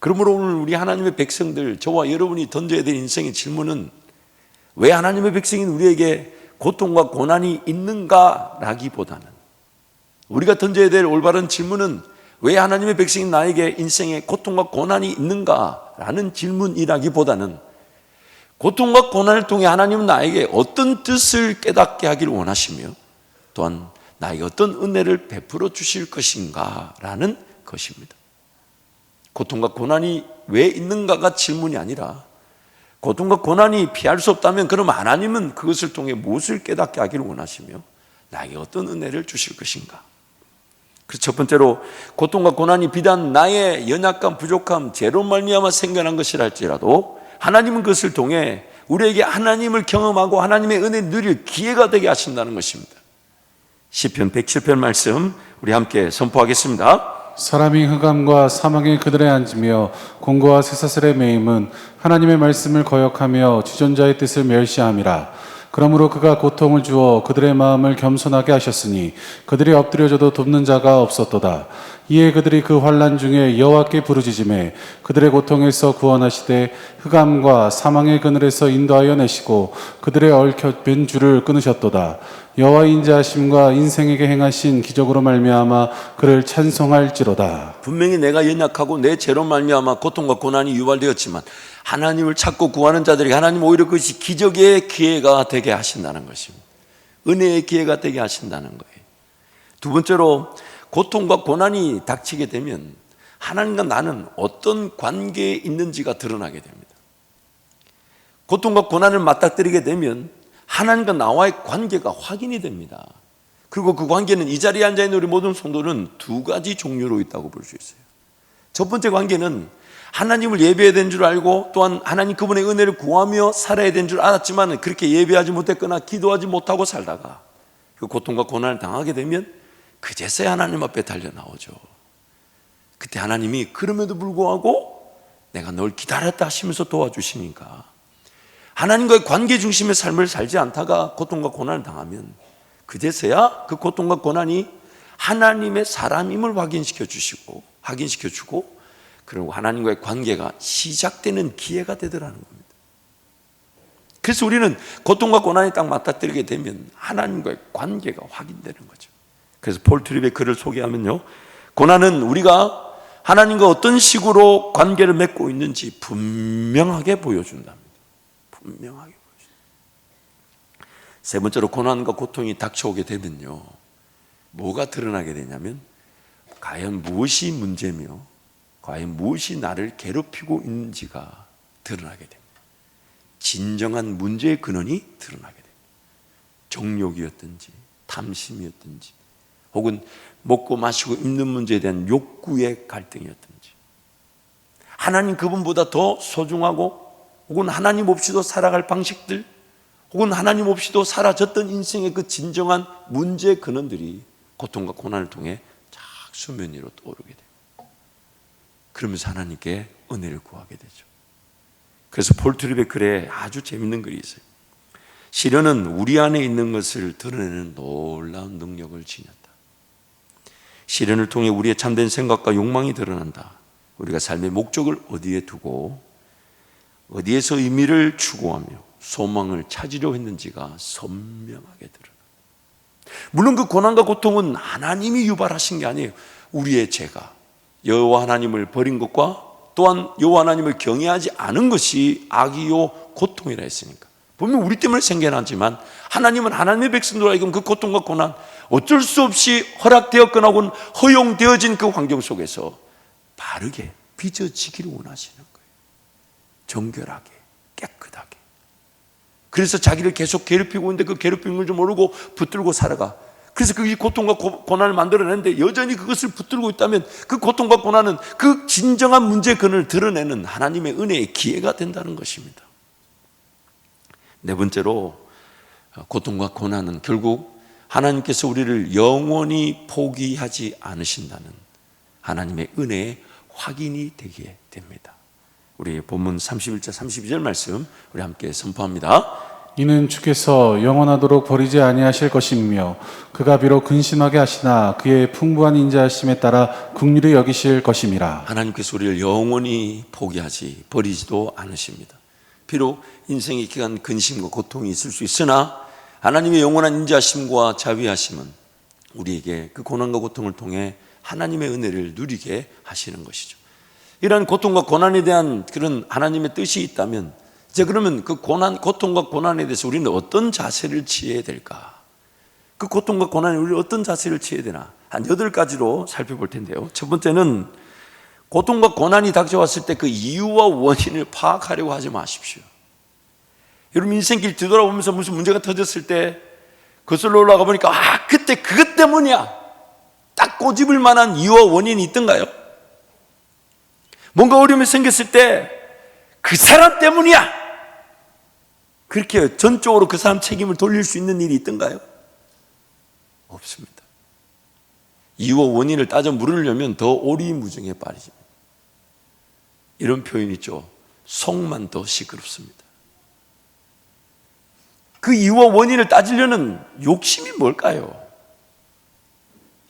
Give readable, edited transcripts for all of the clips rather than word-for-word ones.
그러므로 오늘 우리 하나님의 백성들, 저와 여러분이 던져야 될 인생의 질문은 왜 하나님의 백성인 우리에게 고통과 고난이 있는가라기보다는, 우리가 던져야 될 올바른 질문은 왜 하나님의 백성인 나에게 인생에 고통과 고난이 있는가라는 질문이라기보다는, 고통과 고난을 통해 하나님은 나에게 어떤 뜻을 깨닫게 하기를 원하시며 또한 나에게 어떤 은혜를 베풀어 주실 것인가 라는 것입니다. 고통과 고난이 왜 있는가가 질문이 아니라, 고통과 고난이 피할 수 없다면 그럼 하나님은 그것을 통해 무엇을 깨닫게 하기를 원하시며 나에게 어떤 은혜를 주실 것인가. 그래서 첫 번째로, 고통과 고난이 비단 나의 연약함, 부족함, 죄로 말미암아 생겨난 것이라 할지라도 하나님은 그것을 통해 우리에게 하나님을 경험하고 하나님의 은혜를 누릴 기회가 되게 하신다는 것입니다. 시편 107편 말씀 우리 함께 선포하겠습니다. 사람이 흑암과 사망에 그들에 앉으며 공고와 쇠사슬에 매임은 하나님의 말씀을 거역하며 주존자의 뜻을 멸시함이라. 그러므로 그가 고통을 주어 그들의 마음을 겸손하게 하셨으니 그들이 엎드려져도 돕는 자가 없었도다. 이에 그들이 그 환난 중에 여호와께 부르짖으매 그들의 고통에서 구원하시되 흑암과 사망의 그늘에서 인도하여 내시고 그들의 얽혀맨 줄을 끊으셨도다. 여호와의 인자하심과 인생에게 행하신 기적으로 말미암아 그를 찬송할지로다. 분명히 내가 연약하고 내 죄로 말미암아 고통과 고난이 유발되었지만 하나님을 찾고 구하는 자들에게 하나님 오히려 그것이 기적의 기회가 되게 하신다는 것입니다. 은혜의 기회가 되게 하신다는 거예요. 두 번째로, 고통과 고난이 닥치게 되면 하나님과 나는 어떤 관계에 있는지가 드러나게 됩니다. 고통과 고난을 맞닥뜨리게 되면 하나님과 나와의 관계가 확인이 됩니다. 그리고 그 관계는 이 자리에 앉아있는 우리 모든 성도는 두 가지 종류로 있다고 볼 수 있어요. 첫 번째 관계는 하나님을 예배해야 되는 줄 알고 또한 하나님 그분의 은혜를 구하며 살아야 되는 줄 알았지만 그렇게 예배하지 못했거나 기도하지 못하고 살다가 그 고통과 고난을 당하게 되면 그제서야 하나님 앞에 달려 나오죠. 그때 하나님이 그럼에도 불구하고 내가 널 기다렸다 하시면서 도와주시니까, 하나님과의 관계 중심의 삶을 살지 않다가 고통과 고난을 당하면 그제서야 그 고통과 고난이 하나님의 사람임을 확인시켜 주고 그리고 하나님과의 관계가 시작되는 기회가 되더라는 겁니다. 그래서 우리는 고통과 고난이 딱 맞닥뜨리게 되면 하나님과의 관계가 확인되는 거죠. 그래서 폴 트립의 글을 소개하면요, 고난은 우리가 하나님과 어떤 식으로 관계를 맺고 있는지 분명하게 보여준답니다. 분명하게 보여준다. 세 번째로, 고난과 고통이 닥쳐오게 되면요, 뭐가 드러나게 되냐면 과연 무엇이 문제며 과연 무엇이 나를 괴롭히고 있는지가 드러나게 됩니다. 진정한 문제의 근원이 드러나게 됩니다. 정욕이었든지 탐심이었든지 혹은 먹고 마시고 입는 문제에 대한 욕구의 갈등이었든지, 하나님 그분보다 더 소중하고 혹은 하나님 없이도 살아갈 방식들 혹은 하나님 없이도 사라졌던 인생의 그 진정한 문제의 근원들이 고통과 고난을 통해 쫙 수면 위로 떠오르게 됩니다. 그러면서 하나님께 은혜를 구하게 되죠. 그래서 폴 트립의 글에 아주 재밌는 글이 있어요. 시련은 우리 안에 있는 것을 드러내는 놀라운 능력을 지녔다. 시련을 통해 우리의 참된 생각과 욕망이 드러난다. 우리가 삶의 목적을 어디에 두고 어디에서 의미를 추구하며 소망을 찾으려 했는지가 선명하게 드러난다. 물론 그 고난과 고통은 하나님이 유발하신 게 아니에요. 우리의 죄가 여호와 하나님을 버린 것과 또한 여호와 하나님을 경외하지 않은 것이 악이요 고통이라 했으니까 분명 우리 때문에 생겨나지만 하나님은 하나님의 백성들에게 그 고통과 고난, 어쩔 수 없이 허락되었거나 혹은 허용되어진 그 환경 속에서 바르게 빚어지기를 원하시는 거예요. 정결하게, 깨끗하게. 그래서 자기를 계속 괴롭히고 있는데 그 괴롭힘을 좀 모르고 붙들고 살아가. 그래서 그 고통과 고난을 만들어내는데 여전히 그것을 붙들고 있다면 그 고통과 고난은 그 진정한 문제의 근원을 드러내는 하나님의 은혜의 기회가 된다는 것입니다. 네 번째로, 고통과 고난은 결국 하나님께서 우리를 영원히 포기하지 않으신다는 하나님의 은혜의 확인이 되게 됩니다. 우리 본문 31절 32절 말씀 우리 함께 선포합니다. 이는 주께서 영원하도록 버리지 아니하실 것이며 그가 비록 근심하게 하시나 그의 풍부한 인자하심에 따라 긍휼히 여기실 것임이라. 하나님께서 우리를 영원히 포기하지 버리지도 않으십니다. 비록 인생의 기간 근심과 고통이 있을 수 있으나 하나님의 영원한 인자하심과 자비하심은 우리에게 그 고난과 고통을 통해 하나님의 은혜를 누리게 하시는 것이죠. 이러한 고통과 고난에 대한 그런 하나님의 뜻이 있다면 이제 그러면 그 고통과 고난에 대해서 우리는 어떤 자세를 취해야 될까? 그 고통과 고난에 우리는 어떤 자세를 취해야 되나? 한 8가지로 살펴볼 텐데요. 첫 번째는 고통과 고난이 닥쳐왔을 때 그 이유와 원인을 파악하려고 하지 마십시오. 여러분 인생길 뒤돌아보면서 무슨 문제가 터졌을 때 거슬러 올라가 보니까 그때 그것 때문이야. 딱 꼬집을 만한 이유와 원인이 있던가요? 뭔가 어려움이 생겼을 때 그 사람 때문이야. 그렇게 전적으로 그 사람 책임을 돌릴 수 있는 일이 있던가요? 없습니다. 이유와 원인을 따져 물으려면 더 오리무중에 빠지십니다. 이런 표현이 있죠. 속만 더 시끄럽습니다. 그 이유와 원인을 따지려는 욕심이 뭘까요?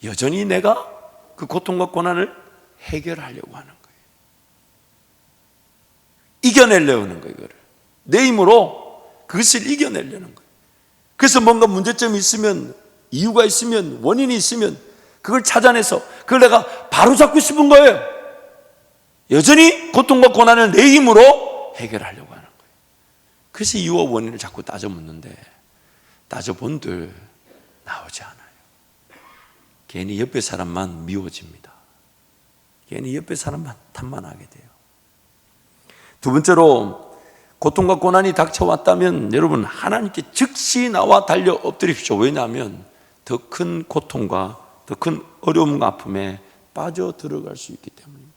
여전히 내가 그 고통과 고난을 해결하려고 하는 거예요. 이겨내려고 하는 거예요. 이거를 내 힘으로 그것을 이겨내려는 거예요. 그래서 뭔가 문제점이 있으면, 이유가 있으면, 원인이 있으면 그걸 찾아내서 그걸 내가 바로잡고 싶은 거예요. 여전히 고통과 고난을 내 힘으로 해결하려고 하는 거예요. 그래서 이유와 원인을 자꾸 따져 묻는데 따져본들 나오지 않아요. 괜히 옆에 사람만 미워집니다. 괜히 옆에 사람만 탓만하게 돼요. 두 번째로 고통과 고난이 닥쳐왔다면 여러분 하나님께 즉시 나와 달려 엎드립시오. 왜냐하면 더 큰 고통과 더 큰 어려움과 아픔에 빠져 들어갈 수 있기 때문입니다.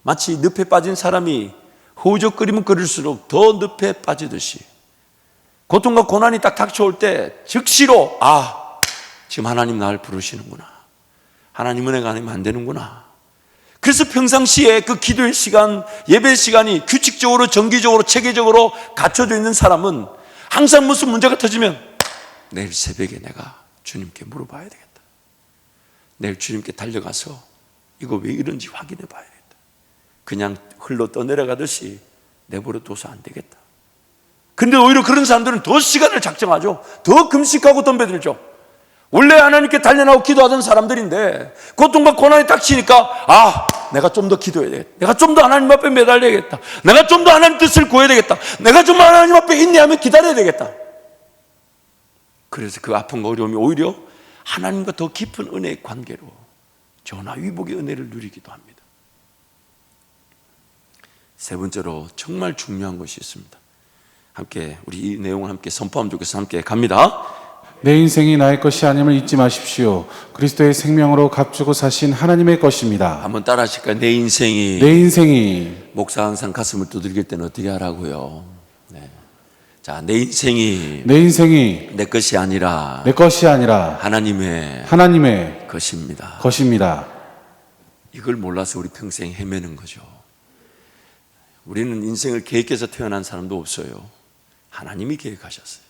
마치 늪에 빠진 사람이 허우적거리면 거릴수록 더 늪에 빠지듯이 고통과 고난이 딱 닥쳐올 때 즉시로 지금 하나님 나를 부르시는구나. 하나님 은혜가 아니면 안 되는구나. 그래서 평상시에 그 기도의 시간, 예배 시간이 규칙적으로 정기적으로 체계적으로 갖춰져 있는 사람은 항상 무슨 문제가 터지면 내일 새벽에 내가 주님께 물어봐야 되겠다. 내일 주님께 달려가서 이거 왜 이런지 확인해 봐야 되겠다. 그냥 흘러 떠내려가듯이 내버려둬서 안 되겠다. 근데 오히려 그런 사람들은 더 시간을 작정하죠. 더 금식하고 덤벼들죠. 원래 하나님께 달려나오고 기도하던 사람들인데 고통과 고난이 닥치니까 내가 좀 더 기도해야 되겠다. 내가 좀 더 하나님 앞에 매달려야겠다. 내가 좀 더 하나님 뜻을 구해야 되겠다. 내가 좀 하나님 앞에 인내하며 기다려야 되겠다. 그래서 그 아픔과 어려움이 오히려 하나님과 더 깊은 은혜의 관계로 전화위복의 은혜를 누리기도 합니다. 세 번째로 정말 중요한 것이 있습니다. 함께 우리 이 내용을 함께 선포하면 좋겠습니다. 함께 갑니다. 내 인생이 나의 것이 아님을 잊지 마십시오. 그리스도의 생명으로 값주고 사신 하나님의 것입니다. 한번 따라 하실까요? 내 인생이 목사 항상 가슴을 두들길 때는 어떻게 하라고요? 네. 자, 내 인생이 내 것이 아니라 하나님의 것입니다. 이걸 몰라서 우리 평생 헤매는 거죠. 우리는 인생을 계획해서 태어난 사람도 없어요. 하나님이 계획하셨어요.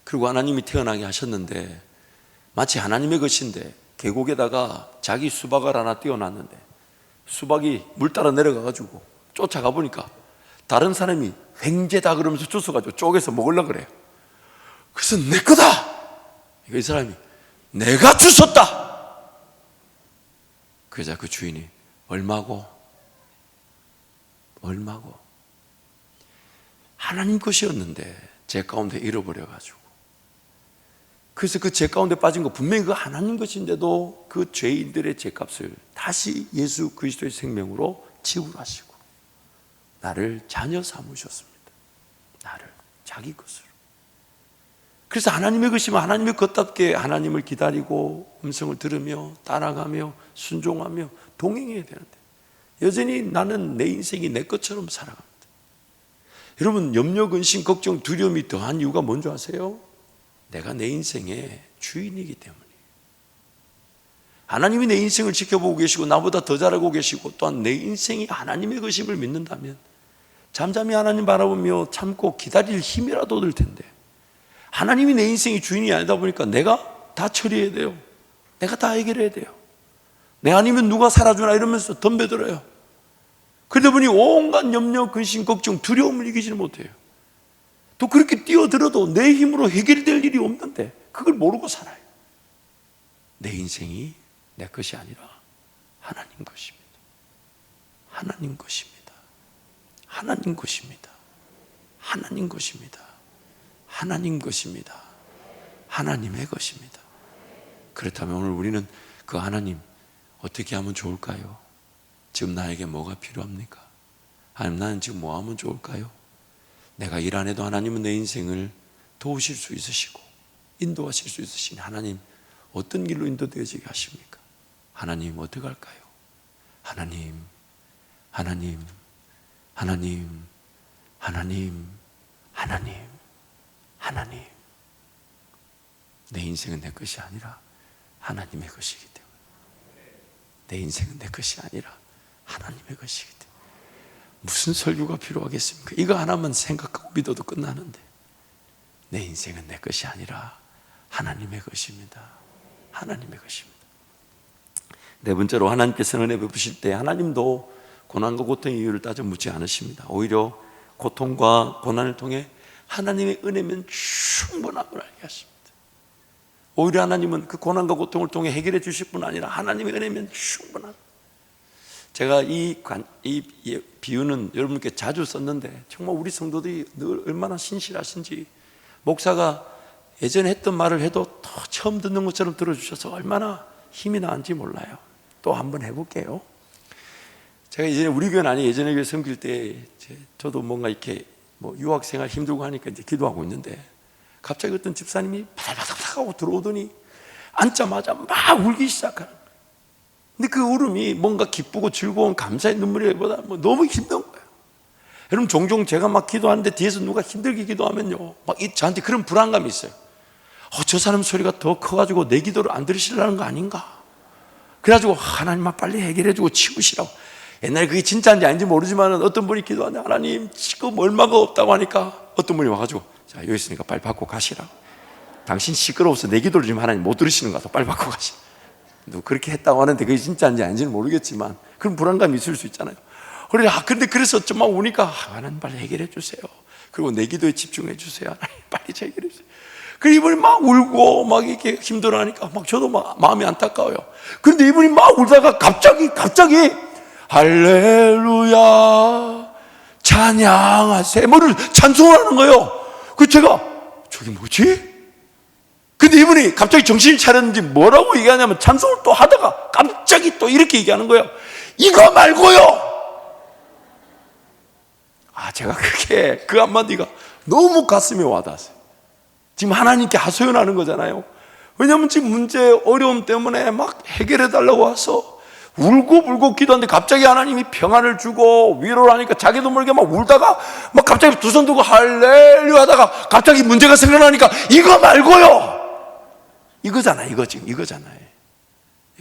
그리고 하나님이 태어나게 하셨는데 마치 하나님의 것인데 계곡에다가 자기 수박을 하나 띄워놨는데 수박이 물 따라 내려가가지고 쫓아가 보니까 다른 사람이 횡재다 그러면서 주워가지고 쪼개서 먹으려고 그래요. 그래서 내 거다! 이 사람이 내가 주웠다! 그러자 그 주인이 얼마고? 하나님 것이었는데 제 가운데 잃어버려가지고 그래서 그 죄 가운데 빠진 거 분명히 그 하나님 것인데도 그 죄인들의 죄값을 다시 예수 그리스도의 생명으로 지불하시고 나를 자녀 삼으셨습니다. 나를 자기 것으로. 그래서 하나님의 것이면 하나님의 것답게 하나님을 기다리고 음성을 들으며 따라가며 순종하며 동행해야 되는데 여전히 나는 내 인생이 내 것처럼 살아갑니다. 여러분 염려, 근심, 걱정, 두려움이 더한 이유가 뭔지 아세요? 내가 내 인생의 주인이기 때문이에요. 하나님이 내 인생을 지켜보고 계시고 나보다 더 잘하고 계시고 또한 내 인생이 하나님의 것임을 믿는다면 잠잠히 하나님 바라보며 참고 기다릴 힘이라도 얻을 텐데, 하나님이 내 인생의 주인이 아니다 보니까 내가 다 처리해야 돼요. 내가 다 해결해야 돼요. 내 아니면 누가 살아주나 이러면서 덤벼들어요. 그러다 보니 온갖 염려, 근심, 걱정, 두려움을 이기지는 못해요. 또 그렇게 뛰어들어도 내 힘으로 해결될 일이 없는데 그걸 모르고 살아요. 내 인생이 내 것이 아니라 하나님 것입니다. 하나님 것입니다. 하나님 것입니다. 하나님 것입니다. 하나님 것입니다. 하나님의 것입니다. 그렇다면 오늘 우리는 그 하나님 어떻게 하면 좋을까요? 지금 나에게 뭐가 필요합니까? 아니면 나는 지금 뭐 하면 좋을까요? 내가 일 안 해도 하나님은 내 인생을 도우실 수 있으시고 인도하실 수 있으시니 하나님 어떤 길로 인도되어지게 하십니까? 하나님 어떻게 할까요? 하나님, 하나님, 하나님, 하나님, 하나님, 하나님. 내 인생은 내 것이 아니라 하나님의 것이기 때문에, 내 인생은 내 것이 아니라 하나님의 것이기 때문에 무슨 설교가 필요하겠습니까? 이거 하나만 생각하고 믿어도 끝나는데, 내 인생은 내 것이 아니라 하나님의 것입니다. 하나님의 것입니다. 네 번째로, 하나님께서 은혜 베푸실 때 하나님도 고난과 고통의 이유를 따져 묻지 않으십니다. 오히려 고통과 고난을 통해 하나님의 은혜면 충분함을 알게 하십니다. 오히려 하나님은 그 고난과 고통을 통해 해결해 주실 뿐 아니라 하나님의 은혜면 충분함. 제가 이 비유는 여러분께 자주 썼는데 정말 우리 성도들이 늘 얼마나 신실하신지, 목사가 예전에 했던 말을 해도 더 처음 듣는 것처럼 들어주셔서 얼마나 힘이 나는지 몰라요. 또 한번 해볼게요. 제가 예전에 우리 교회는 아니 예전에 교회 섬길 때 저도 뭔가 이렇게 유학생활 힘들고 하니까 이제 기도하고 있는데 갑자기 어떤 집사님이 바닥바닥 하고 들어오더니 앉자마자 막 울기 시작하는 거예요. 근데 그 울음이 뭔가 기쁘고 즐거운 감사의 눈물이보다 너무 힘든 거예요. 여러분, 종종 제가 막 기도하는데 뒤에서 누가 힘들게 기도하면요, 막 저한테 그런 불안감이 있어요. 저 사람 소리가 더 커가지고 내 기도를 안 들으시려는 거 아닌가? 그래가지고 하나님 막 빨리 해결해주고 치우시라고. 옛날에 그게 진짜인지 아닌지 모르지만 어떤 분이 기도하는데 하나님 지금 얼마가 없다고 하니까 어떤 분이 와가지고 자, 여기 있으니까 빨리 받고 가시라고. 당신 시끄러워서 내 기도를 지금 하나님 못 들으시는 거 같아. 빨리 받고 가시라고. 그렇게 했다고 하는데 그게 진짜인지 아닌지는 모르겠지만 그런 불안감이 있을 수 있잖아요. 근데 그래서 좀 막 우니까 하나님 빨리 해결해 주세요. 그리고 내 기도에 집중해 주세요. 하나님 빨리 해결해 주세요. 그리고 이분이 막 울고 막 이렇게 힘들어하니까 막 저도 막 마음이 안타까워요. 그런데 이분이 막 울다가 갑자기 할렐루야 찬양하세요 뭐를 찬송을 하는 거예요. 그래서 제가 저게 뭐지? 근데 이분이 갑자기 정신을 차렸는지 뭐라고 얘기하냐면 찬송을 또 하다가 갑자기 또 이렇게 얘기하는 거예요. 이거 말고요. 제가 그게 그 한마디가 너무 가슴에 와닿았어요. 지금 하나님께 하소연하는 거잖아요. 왜냐하면 지금 문제, 어려움 때문에 막 해결해 달라고 와서 울고 기도하는데 갑자기 하나님이 평안을 주고 위로를 하니까 자기도 모르게 막 울다가 막 갑자기 두 손 들고 할렐루야 하다가 갑자기 문제가 생겨나니까 이거 말고요. 이거잖아요. 이거 지금 이거잖아요.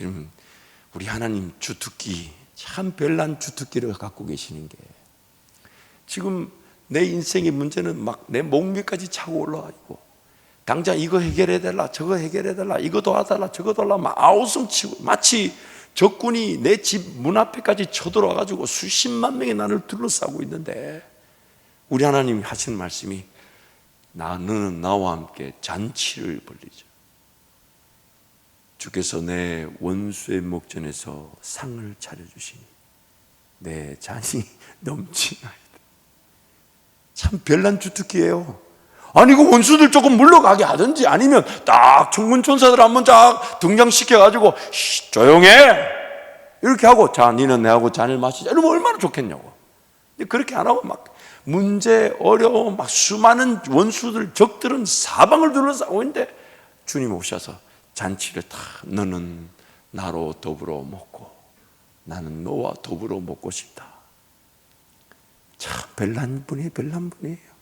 여러분, 우리 하나님 주특기, 참 별난 주특기를 갖고 계시는 게, 지금 내 인생의 문제는 막 내 목 위까지 차고 올라와 있고 당장 이거 해결해달라 저거 해결해달라 이거 도와달라 저거 도와달라 막 아우성치고 마치 적군이 내 집 문 앞에까지 쳐들어와가지고 수십만 명이 나를 둘러싸고 있는데, 우리 하나님이 하시는 말씀이 너는 나와 함께 잔치를 벌리자. 주께서 내 원수의 목전에서 상을 차려주시니 내 잔이 넘치나이다. 참 별난 주특기예요. 아니 그 원수들 조금 물러가게 하든지 아니면 딱 천군천사들 한번 쫙 등장시켜가지고 조용해 이렇게 하고 자 니는 내하고 잔을 마시자 이러면 얼마나 좋겠냐고. 근데 그렇게 안 하고 막 문제, 어려움, 막 수많은 원수들, 적들은 사방을 둘러싸고 있는데 주님 오셔서 잔치를 다 너는 나로 더불어 먹고 나는 너와 더불어 먹고 싶다. 참 별난 분이에요. 별난 분이에요.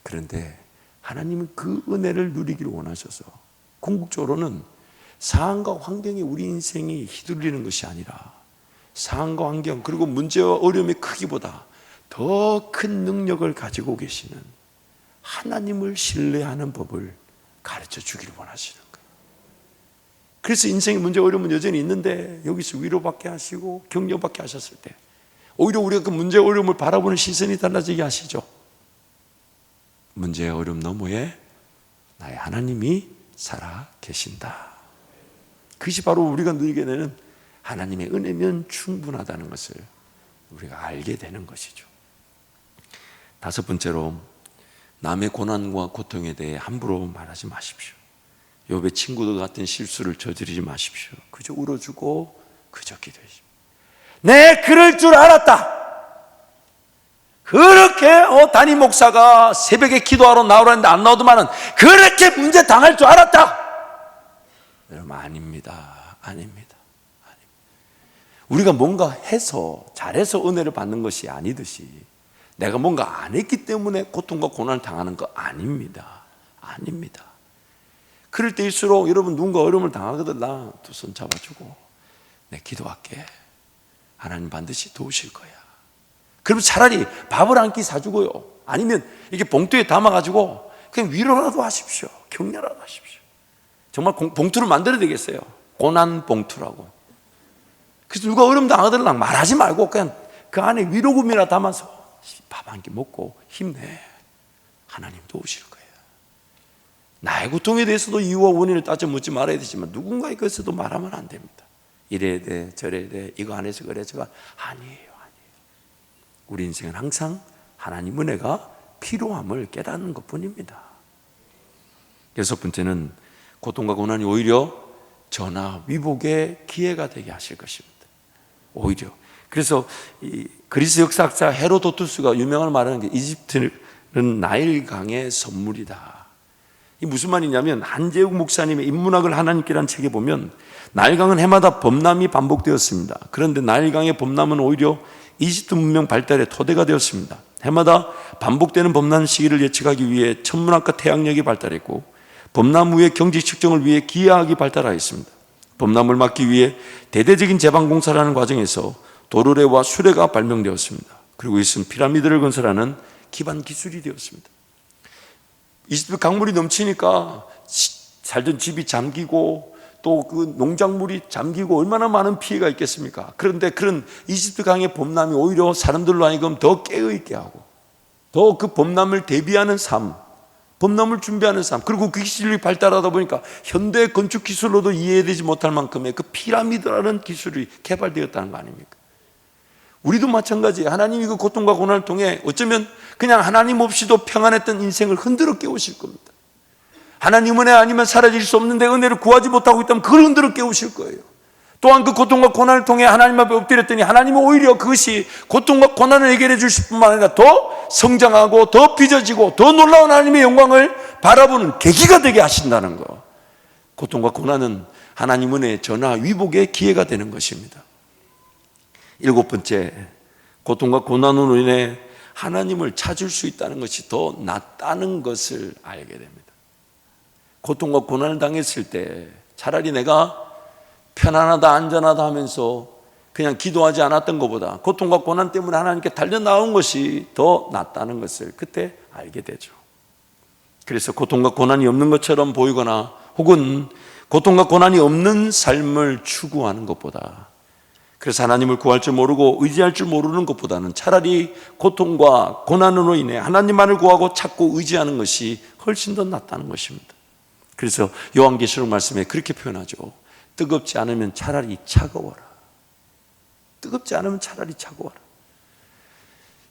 그런데 하나님은 그 은혜를 누리기를 원하셔서 궁극적으로는 상황과 환경에 우리 인생이 휘둘리는 것이 아니라 상황과 환경 그리고 문제와 어려움의 크기보다 더 큰 능력을 가지고 계시는 하나님을 신뢰하는 법을 가르쳐 주기를 원하시는 거예요. 그래서 인생의 문제 어려움은 여전히 있는데 여기서 위로받게 하시고 격려받게 하셨을 때 오히려 우리가 그 문제 어려움을 바라보는 시선이 달라지게 하시죠. 문제의 어려움 너머에 나의 하나님이 살아 계신다. 그것이 바로 우리가 누리게 되는 하나님의 은혜면 충분하다는 것을 우리가 알게 되는 것이죠. 다섯 번째로, 남의 고난과 고통에 대해 함부로 말하지 마십시오. 욥의 친구들 같은 실수를 저지르지 마십시오. 그저 울어주고 그저 기도하십시오. 내 그럴 줄 알았다. 그렇게 담임 목사가 새벽에 기도하러 나오라는데 안 나오더만은 그렇게 문제 당할 줄 알았다. 여러분, 아닙니다. 아닙니다. 우리가 뭔가 해서 잘해서 은혜를 받는 것이 아니듯이 내가 뭔가 안 했기 때문에 고통과 고난을 당하는 거 아닙니다. 아닙니다. 그럴 때일수록 여러분 누군가 어려움을 당하거든 나 두 손 잡아주고 내 기도할게. 하나님 반드시 도우실 거야. 그럼 차라리 밥을 한 끼 사주고요. 아니면 이렇게 봉투에 담아가지고 그냥 위로라도 하십시오. 격려라도 하십시오. 정말 봉투를 만들어야 되겠어요. 고난 봉투라고. 그래서 누가 어려움 당하더라도 말하지 말고 그냥 그 안에 위로금이라 담아서 밥 한 끼 먹고 힘내. 하나님 도우실 거예요. 나의 고통에 대해서도 이유와 원인을 따져 묻지 말아야 되지만 누군가의 것에도 말하면 안 됩니다. 이래야 돼, 저래야 돼, 이거 안 해서 그래, 저거 아니에요. 우리 인생은 항상 하나님 은혜가 필요함을 깨닫는 것뿐입니다. 여섯 번째는 고통과 고난이 오히려 전화 위복의 기회가 되게 하실 것입니다. 오히려. 그래서 이 그리스 역사학자 헤로도투스가 유명한 말하는 게 이집트는 나일강의 선물이다. 이 무슨 말이냐면 한재욱 목사님의 인문학을 하나님께라는 책에 보면 나일강은 해마다 범람이 반복되었습니다. 그런데 나일강의 범람은 오히려 이집트 문명 발달의 토대가 되었습니다. 해마다 반복되는 범람 시기를 예측하기 위해 천문학과 태양력이 발달했고 범람 후의 경제 측정을 위해 기하학이 발달하였습니다. 범람을 막기 위해 대대적인 제방공사라는 과정에서 도르래와 수레가 발명되었습니다. 그리고 이것은 피라미드를 건설하는 기반 기술이 되었습니다. 이집트 강물이 넘치니까 살던 집이 잠기고 또 그 농작물이 잠기고 얼마나 많은 피해가 있겠습니까? 그런데 그런 이집트 강의 범람이 오히려 사람들로 하여금 더 깨어있게 하고 더 그 범람을 대비하는 삶, 범람을 준비하는 삶, 그리고 그 기술이 발달하다 보니까 현대 건축 기술로도 이해되지 못할 만큼의 그 피라미드라는 기술이 개발되었다는 거 아닙니까? 우리도 마찬가지예요. 하나님이 그 고통과 고난을 통해 어쩌면 그냥 하나님 없이도 평안했던 인생을 흔들어 깨우실 겁니다. 하나님 은혜 아니면 사라질 수 없는데 은혜를 구하지 못하고 있다면 그걸 흔들어 깨우실 거예요. 또한 그 고통과 고난을 통해 하나님 앞에 엎드렸더니 하나님은 오히려 그것이 고통과 고난을 해결해 주실 뿐만 아니라 더 성장하고 더 빚어지고 더 놀라운 하나님의 영광을 바라보는 계기가 되게 하신다는 거. 고통과 고난은 하나님 은혜의 전화 위복의 기회가 되는 것입니다. 일곱 번째, 고통과 고난으로 인해 하나님을 찾을 수 있다는 것이 더 낫다는 것을 알게 됩니다. 고통과 고난을 당했을 때 차라리 내가 편안하다 안전하다 하면서 그냥 기도하지 않았던 것보다 고통과 고난 때문에 하나님께 달려나온 것이 더 낫다는 것을 그때 알게 되죠. 그래서 고통과 고난이 없는 것처럼 보이거나 혹은 고통과 고난이 없는 삶을 추구하는 것보다, 그래서 하나님을 구할 줄 모르고 의지할 줄 모르는 것보다는 차라리 고통과 고난으로 인해 하나님만을 구하고 찾고 의지하는 것이 훨씬 더 낫다는 것입니다. 그래서 요한계시록 말씀에 그렇게 표현하죠. 뜨겁지 않으면 차라리 차가워라. 뜨겁지 않으면 차라리 차가워라.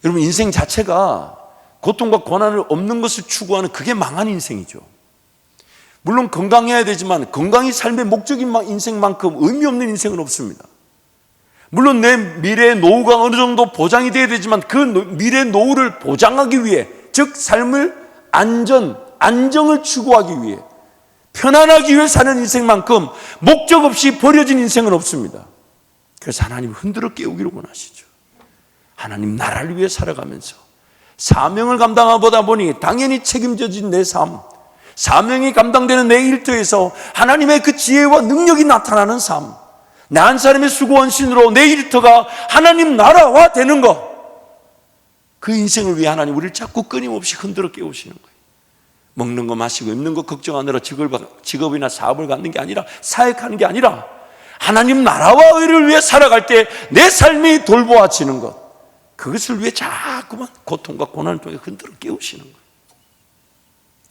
여러분, 인생 자체가 고통과 고난을 없는 것을 추구하는 그게 망한 인생이죠. 물론 건강해야 되지만 건강이 삶의 목적인 인생만큼 의미 없는 인생은 없습니다. 물론 내 미래의 노후가 어느 정도 보장이 돼야 되지만 그 미래의 노후를 보장하기 위해, 즉 삶을 안정을 추구하기 위해, 편안하기 위해 사는 인생만큼 목적 없이 버려진 인생은 없습니다. 그래서 하나님을 흔들어 깨우기를 원하시죠. 하나님 나라를 위해 살아가면서 사명을 감당하다 보니 당연히 책임져진 내 삶, 사명이 감당되는 내 일터에서 하나님의 그 지혜와 능력이 나타나는 삶, 내 한 사람의 수고 헌신으로 내 일터가 하나님 나라화 되는 것, 그 인생을 위해 하나님 우리를 자꾸 끊임없이 흔들어 깨우시는 거예요. 먹는 거 마시고 입는 거 걱정하느라 직업이나 사업을 갖는 게 아니라, 사역하는 게 아니라 하나님 나라와 의를 위해 살아갈 때 내 삶이 돌보아지는 것, 그것을 위해 자꾸만 고통과 고난을 통해 흔들어 깨우시는 거예요.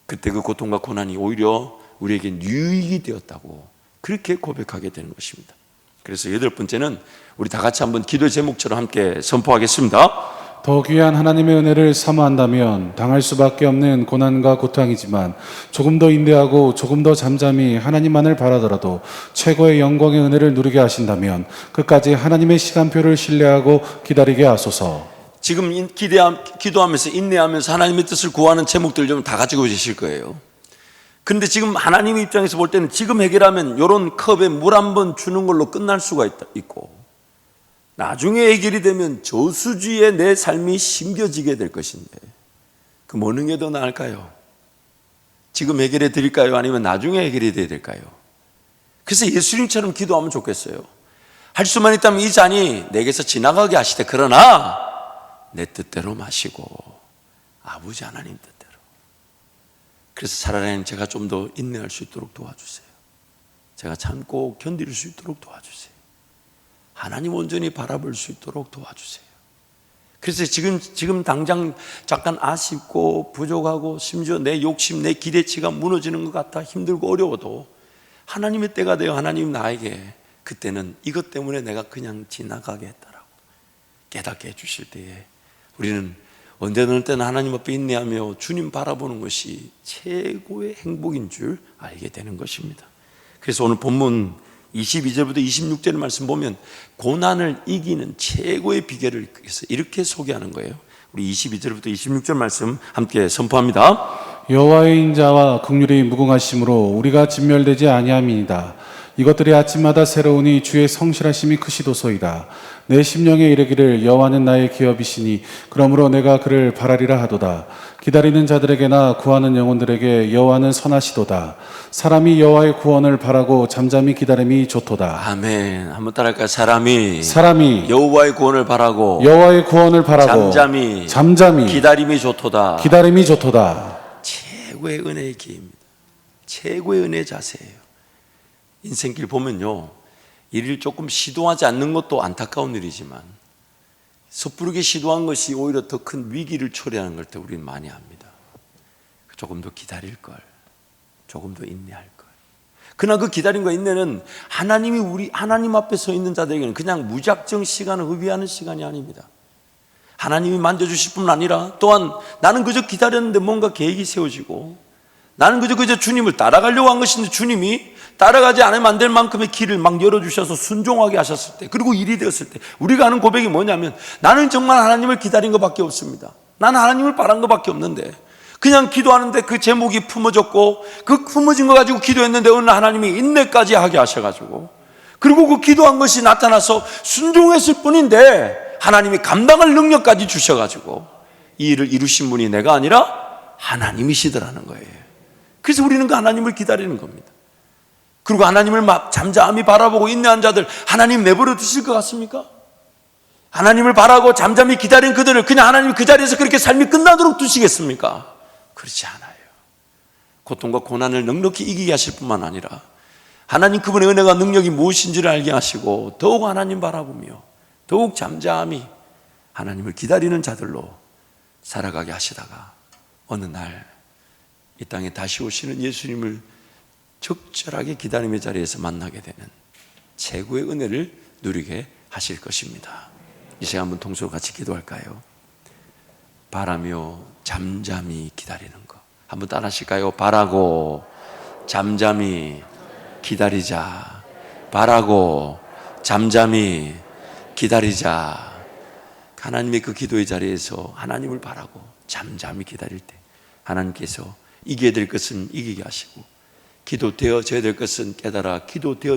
그때 그 고통과 고난이 오히려 우리에게 유익이 되었다고 그렇게 고백하게 되는 것입니다. 그래서 8번째는 우리 다 같이 한번 기도의 제목처럼 함께 선포하겠습니다. 더 귀한 하나님의 은혜를 사모한다면 당할 수밖에 없는 고난과 고통이지만 조금 더 인내하고 조금 더 잠잠히 하나님만을 바라더라도 최고의 영광의 은혜를 누리게 하신다면 끝까지 하나님의 시간표를 신뢰하고 기다리게 하소서. 지금 기도하면서 인내하면서 하나님의 뜻을 구하는 제목들 좀 다 가지고 계실 거예요. 그런데 지금 하나님의 입장에서 볼 때는 지금 해결하면 이런 컵에 물 한 번 주는 걸로 끝날 수가 있고, 나중에 해결이 되면 저수지에 내 삶이 심겨지게 될 것인데, 그 어느 게 더 나을까요? 지금 해결해 드릴까요? 아니면 나중에 해결이 돼야 될까요? 그래서 예수님처럼 기도하면 좋겠어요. 할 수만 있다면 이 잔이 내게서 지나가게 하시되, 그러나 내 뜻대로 마시고 아버지 하나님 뜻대로. 그래서 차라리 제가 좀 더 인내할 수 있도록 도와주세요. 제가 참고 견딜 수 있도록 도와주세요. 하나님 온전히 바라볼 수 있도록 도와주세요. 그래서 지금 당장 잠깐 아쉽고 부족하고 심지어 내 욕심, 내 기대치가 무너지는 것 같아 힘들고 어려워도 하나님의 때가 되어 하나님 나에게 그때는 이것 때문에 내가 그냥 지나가게 했다라고 깨닫게 해주실 때에 우리는 언제나 어느 때는 하나님 앞에 인내하며 주님 바라보는 것이 최고의 행복인 줄 알게 되는 것입니다. 그래서 오늘 본문 22절부터 26절 말씀 보면 고난을 이기는 최고의 비결을 이렇게 소개하는 거예요. 우리 22절부터 26절 말씀 함께 선포합니다. 여호와의 인자와 긍휼이 무궁하심으로 우리가 진멸되지 아니함이니이다. 이것들이 아침마다 새로우니 주의 성실하심이 크시도소이다. 내 심령에 이르기를 여호와는 나의 기업이시니 그러므로 내가 그를 바라리라 하도다. 기다리는 자들에게나 구하는 영혼들에게 여호와는 선하시도다. 사람이 여호와의 구원을 바라고 잠잠히 기다림이 좋도다. 아멘. 한번 따라할까요? 사람이 여호와의 구원을 바라고 잠잠히 기다림이 좋도다. 최고의 은혜의 기회입니다. 최고의 은혜의 자세예요. 인생길 보면요, 일을 조금 시도하지 않는 것도 안타까운 일이지만 섣부르게 시도한 것이 오히려 더 큰 위기를 초래하는 걸 때 우리는 많이 압니다. 조금 더 기다릴 걸, 조금 더 인내할 걸. 그러나 그 기다림과 인내는 하나님 앞에 서 있는 자들에게는 그냥 무작정 시간을 허비하는 시간이 아닙니다. 하나님이 만져주실 뿐 아니라 또한 나는 그저 기다렸는데 뭔가 계획이 세워지고, 나는 그저 주님을 따라가려고 한 것인데 주님이 따라가지 않으면 안 될 만큼의 길을 막 열어주셔서 순종하게 하셨을 때, 그리고 일이 되었을 때 우리가 하는 고백이 뭐냐면, 나는 정말 하나님을 기다린 것밖에 없습니다. 나는 하나님을 바란 것밖에 없는데 그냥 기도하는데 그 제목이 품어졌고, 그 품어진 거 가지고 기도했는데 어느 날 하나님이 인내까지 하게 하셔가지고, 그리고 그 기도한 것이 나타나서 순종했을 뿐인데 하나님이 감당할 능력까지 주셔가지고 이 일을 이루신 분이 내가 아니라 하나님이시더라는 거예요. 그래서 우리는 그 하나님을 기다리는 겁니다. 그리고 하나님을 막 잠잠히 바라보고 인내한 자들 하나님 내버려 두실 것 같습니까? 하나님을 바라고 잠잠히 기다린 그들을 그냥 하나님이 그 자리에서 그렇게 삶이 끝나도록 두시겠습니까? 그렇지 않아요. 고통과 고난을 넉넉히 이기게 하실 뿐만 아니라 하나님 그분의 은혜가 능력이 무엇인지를 알게 하시고 더욱 하나님 바라보며 더욱 잠잠히 하나님을 기다리는 자들로 살아가게 하시다가 어느 날 이 땅에 다시 오시는 예수님을 적절하게 기다림의 자리에서 만나게 되는 최고의 은혜를 누리게 하실 것입니다. 이 시간 한번 통성으로 같이 기도할까요? 바라며 잠잠히 기다리는 것 한번 따라 하실까요? 바라고 잠잠히 기다리자. 바라고 잠잠히 기다리자. 하나님의 그 기도의 자리에서 하나님을 바라고 잠잠히 기다릴 때 하나님께서 이겨야 될 것은 이기게 하시고 기도되어져야 될 것은 깨달아 기도되어져야